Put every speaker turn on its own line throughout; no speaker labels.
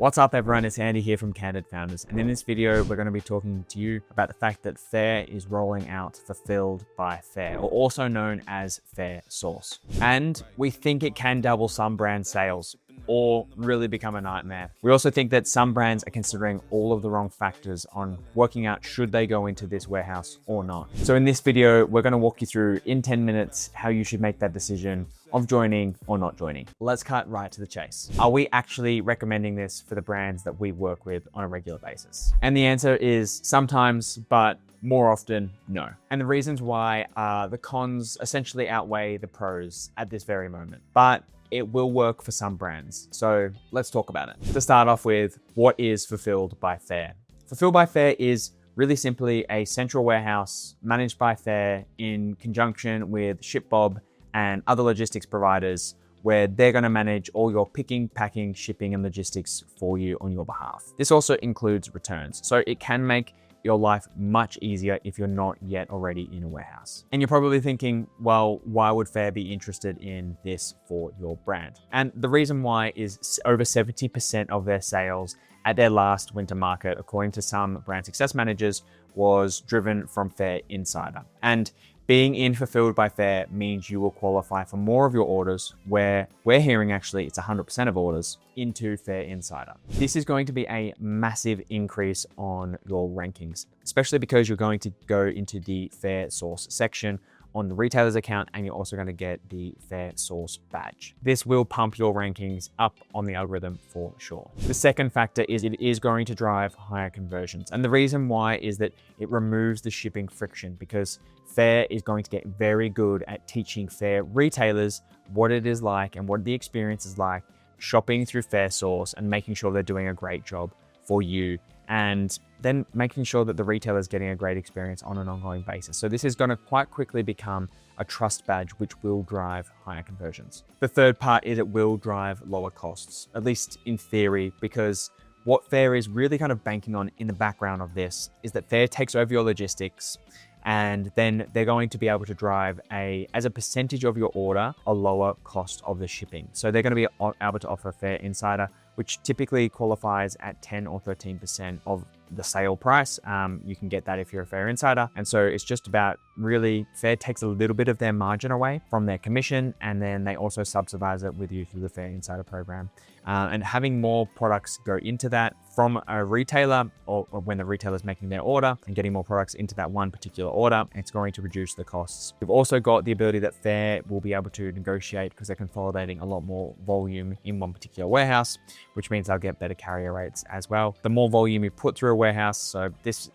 What's up everyone, it's Andy here from Candid Founders, and in this video we're going to be talking to you about the fact that Faire is rolling out Fulfilled by Faire, or also known as Faire Source. And we think it can double some brand sales or really become a nightmare. We also think that some brands are considering all of the wrong factors on working out should they go into this warehouse or not. So in this video, we're going to walk you through in 10 minutes how you should make that decision of joining or not joining. Let's cut right to the chase. Are we actually recommending this for the brands that we work with on a regular basis? And the answer is sometimes, but more often, no. And the reasons why are the cons essentially outweigh the pros at this very moment. But it will work for some brands. So let's talk about it. To start off with, what is Fulfilled by Faire? Fulfilled by Faire is really simply a central warehouse managed by Faire in conjunction with ShipBob and other logistics providers, where they're going to manage all your picking, packing, shipping, and logistics for you on your behalf. This also includes returns. So it can make your life much easier if you're not yet already in a warehouse. And you're probably thinking, well, why would Faire be interested in this for your brand? And the reason why is over 70% of their sales at their last winter market, according to some brand success managers, was driven from Faire Insider. And being in Fulfilled by Faire means you will qualify for more of your orders, where we're hearing actually it's 100% of orders, into Faire Insider. This is going to be a massive increase on your rankings, especially because you're going to go into the Faire Source section on the retailer's account, and you're also going to get the Faire Source badge. This will pump your rankings up on the algorithm for sure. The second factor is it is going to drive higher conversions. And the reason why is that it removes the shipping friction, because Faire is going to get very good at teaching Faire retailers what it is like and what the experience is like shopping through Faire Source, and making sure they're doing a great job for you, and then making sure that the retailer is getting a great experience on an ongoing basis. So this is going to quite quickly become a trust badge, which will drive higher conversions. The third part is it will drive lower costs, at least in theory, because what Faire is really kind of banking on in the background of this is that Faire takes over your logistics, and then they're going to be able to drive as a percentage of your order, a lower cost of the shipping. So they're going to be able to offer Faire Insider, which typically qualifies at 10 or 13% of the sale price. You can get that if you're a Faire Insider. And so it's just about really, Faire takes a little bit of their margin away from their commission, and then they also subsidize it with you through the Faire Insider program. And having more products go into that from a retailer, or when the retailer is making their order, and getting more products into that one particular order, it's going to reduce the costs. We've also got the ability that Faire will be able to negotiate, because they're consolidating a lot more volume in one particular warehouse, which means they'll get better carrier rates as well. The more volume you put through a warehouse, so this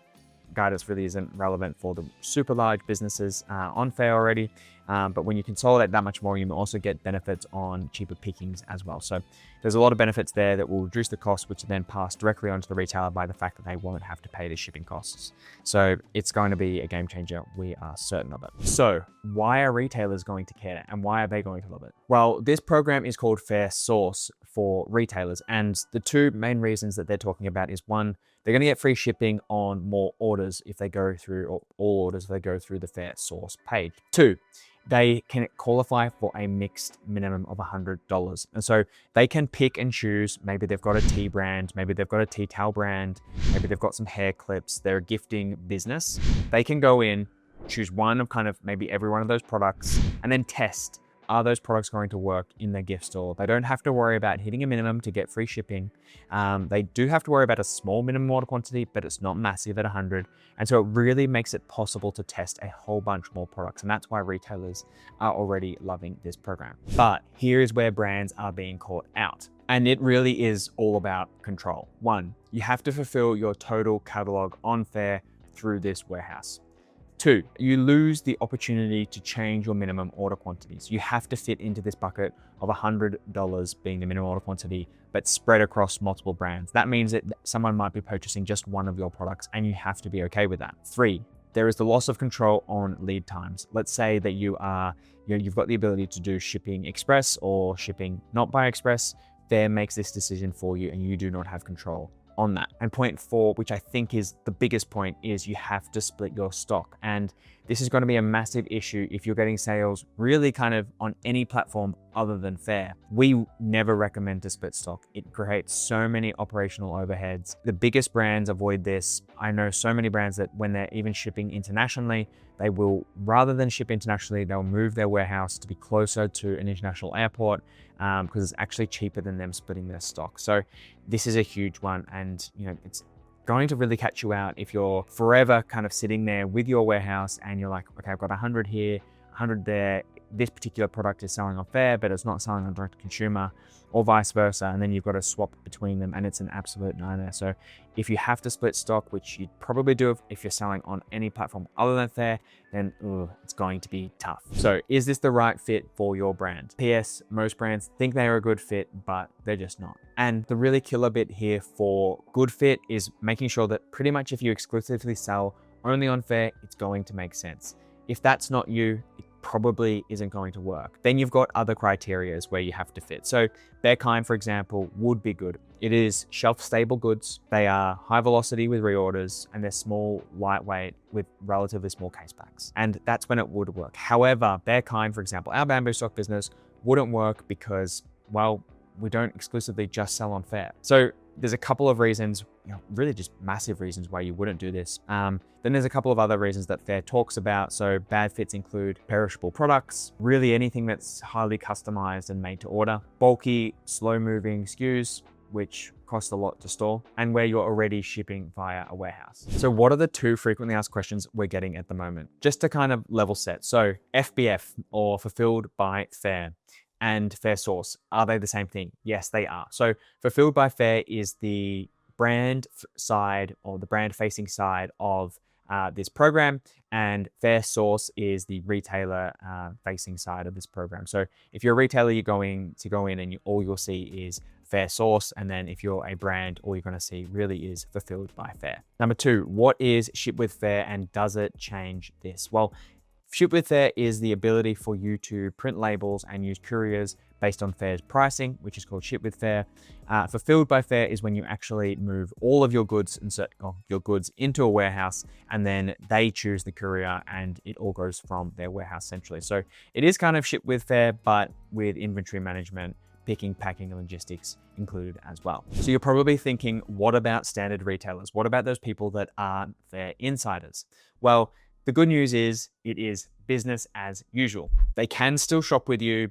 guidance really isn't relevant for the super large businesses on Faire already, but when you consolidate that much volume, you also get benefits on cheaper pickings as well. So there's a lot of benefits there that will reduce the cost, which then pass directly onto the retailer by the fact that they won't have to pay the shipping costs. So it's going to be a game changer. We are certain of it. So why are retailers going to care, and why are they going to love it? Well, this program is called Faire Source for retailers. And the two main reasons that they're talking about is, one, they're going to get free shipping on more orders if they go through, or all orders if they go through the Faire Source page. Two, they can qualify for a mixed minimum of $100. And so they can pick and choose. Maybe they've got a tea brand, maybe they've got a tea towel brand, maybe they've got some hair clips, they're a gifting business. They can go in, choose one of kind of maybe every one of those products, and then test, are those products going to work in their gift store? They don't have to worry about hitting a minimum to get free shipping. They do have to worry about a small minimum order quantity, but it's not massive at 100. And so it really makes it possible to test a whole bunch more products. And that's why retailers are already loving this program. But here is where brands are being caught out. And it really is all about control. One, you have to fulfill your total catalog on Faire through this warehouse. Two, you lose the opportunity to change your minimum order quantities. You have to fit into this bucket of $100 being the minimum order quantity, but spread across multiple brands. That means that someone might be purchasing just one of your products, and you have to be okay with that. Three, there is the loss of control on lead times. Let's say that you've got the ability to do shipping express or shipping not by express. Faire makes this decision for you, and you do not have control on that. And point four, which I think is the biggest point, is you have to split your stock. And this is going to be a massive issue if you're getting sales really kind of on any platform other than Faire. We never recommend to split stock. It creates so many operational overheads. The biggest brands avoid this. I know so many brands that when they're even shipping internationally, they will, rather than ship internationally, they'll move their warehouse to be closer to an international airport because it's actually cheaper than them splitting their stock. So this is a huge one, and it's going to really catch you out if you're forever kind of sitting there with your warehouse and you're like, okay, I've got 100 here, 100 there. This particular product is selling on Faire, but it's not selling on direct to consumer, or vice versa. And then you've got to swap between them, and it's an absolute nightmare. So if you have to split stock, which you'd probably do if you're selling on any platform other than Faire, then it's going to be tough. So is this the right fit for your brand? PS, most brands think they are a good fit, but they're just not. And the really killer bit here for good fit is making sure that pretty much if you exclusively sell only on Faire, it's going to make sense. If that's not you, it probably isn't going to work. Then you've got other criterias where you have to fit. So Bearkind, for example, would be good. It is shelf-stable goods. They are high velocity with reorders, and they're small, lightweight with relatively small case packs. And that's when it would work. However, Bearkind, for example, our bamboo stock business wouldn't work because, well, we don't exclusively just sell on Faire. So there's a couple of reasons, really just massive reasons why you wouldn't do this. Then there's a couple of other reasons that Faire talks about. So bad fits include perishable products, really anything that's highly customized and made to order, bulky, slow moving SKUs, which cost a lot to store, and where you're already shipping via a warehouse. So what are the two frequently asked questions we're getting at the moment? Just to kind of level set. So FBF, or fulfilled by Faire, and Faire Source, are they the same thing? Yes, they are. So fulfilled by Faire is the brand side, or the brand facing side of this program, and Faire Source is the retailer facing side of this program. So if you're a retailer, you're going to go in and all you'll see is Faire Source, and then if you're a brand, all you're going to see really is fulfilled by Faire. Number two, what is Ship with Faire, and does it change this? Well, Ship with Faire is the ability for you to print labels and use couriers based on Faire's pricing, which is called Ship with Faire. Fulfilled by Faire is when you actually move all of your goods, insert your goods into a warehouse, and then they choose the courier and it all goes from their warehouse centrally. So it is kind of Ship with Faire, but with inventory management, picking, packing, and logistics included as well. So you're probably thinking, what about standard retailers? What about those people that aren't Faire insiders? Well, the good news is it is business as usual. They can still shop with you.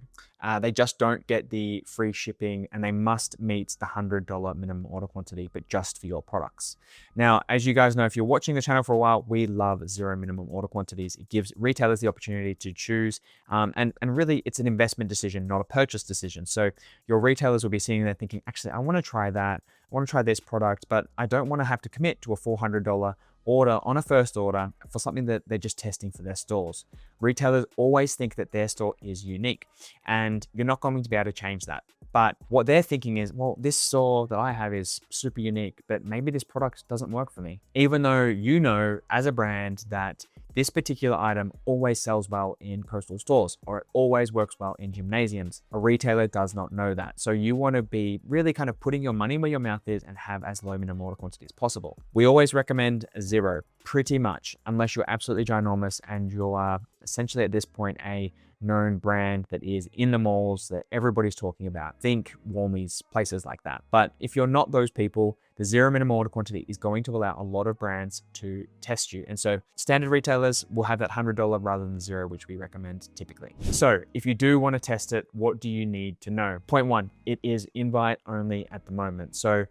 They just don't get the free shipping, and they must meet the $100 minimum order quantity, but just for your products. Now, as you guys know, if you're watching the channel for a while, we love zero minimum order quantities. It gives retailers the opportunity to choose, and really it's an investment decision, not a purchase decision. So your retailers will be sitting there thinking, actually, I want to try that. I want to try this product, but I don't want to have to commit to a $400 order on a first order for something that they're just testing for their stores. Retailers always think that their store is unique, and you're not going to be able to change that. But what they're thinking is, well, this store that I have is super unique, but maybe this product doesn't work for me. Even though you know as a brand that this particular item always sells well in coastal stores, or it always works well in gymnasiums, a retailer does not know that. So you want to be really kind of putting your money where your mouth is and have as low minimum order quantity as possible. We always recommend zero, pretty much, unless you're absolutely ginormous and you are essentially at this point a known brand that is in the malls that everybody's talking about. Think Walmart, places like that. But if you're not those people, the zero minimum order quantity is going to allow a lot of brands to test you. And so standard retailers will have that $100 rather than zero, which we recommend typically. So if you do want to test it, what do you need to know? Point one, it is invite only at the moment. So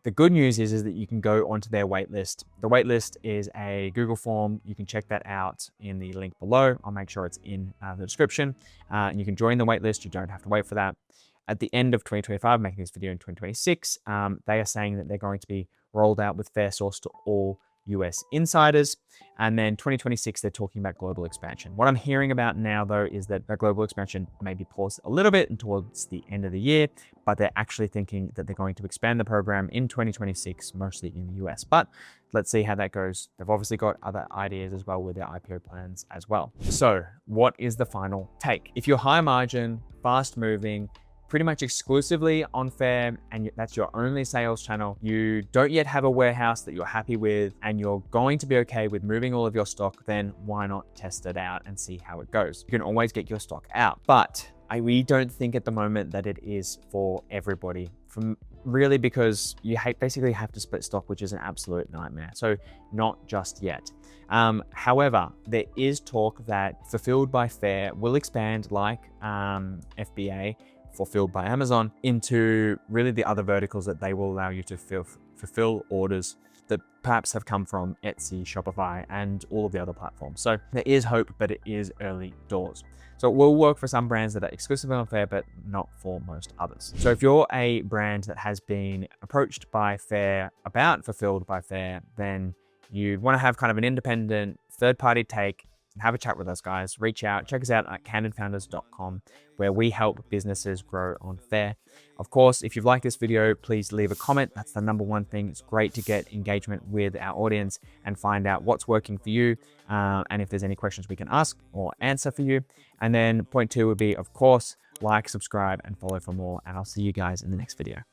the good news is that you can go onto their waitlist. The waitlist is a Google form. You can check that out in the link below. I'll make sure it's in the description. And you can join the waitlist. You don't have to wait for that. At the end of 2025, making this video in 2026, they are saying that they're going to be rolled out with Faire Source to all US insiders. And then 2026, they're talking about global expansion. What I'm hearing about now, though, is that the global expansion may be paused a little bit and towards the end of the year, but they're actually thinking that they're going to expand the program in 2026, mostly in the US. But let's see how that goes. They've obviously got other ideas as well with their IPO plans as well. So what is the final take? If you're high margin, fast moving, pretty much exclusively on Faire, and that's your only sales channel, you don't yet have a warehouse that you're happy with, and you're going to be okay with moving all of your stock, then why not test it out and see how it goes? You can always get your stock out. But We don't think at the moment that it is for everybody, from really because you basically have to split stock, which is an absolute nightmare. So not just yet. However, there is talk that Fulfilled by Faire will expand like FBA, Fulfilled by Amazon, into really the other verticals that they will allow you to fulfill orders that perhaps have come from Etsy, Shopify, and all of the other platforms. So there is hope, but it is early doors. So it will work for some brands that are exclusively on Faire, but not for most others. So if you're a brand that has been approached by Faire about Fulfilled by Faire, then you want to have kind of an independent third-party take, have a chat with us, guys. Reach out, check us out at candidfounders.com, where we help businesses grow on Faire. Of course, if you've liked this video, please leave a comment. That's the number one thing. It's great to get engagement with our audience and find out what's working for you, and if there's any questions we can ask or answer for you. And then point 2 would be, of course, like, subscribe, and follow for more. And I'll see you guys in the next video.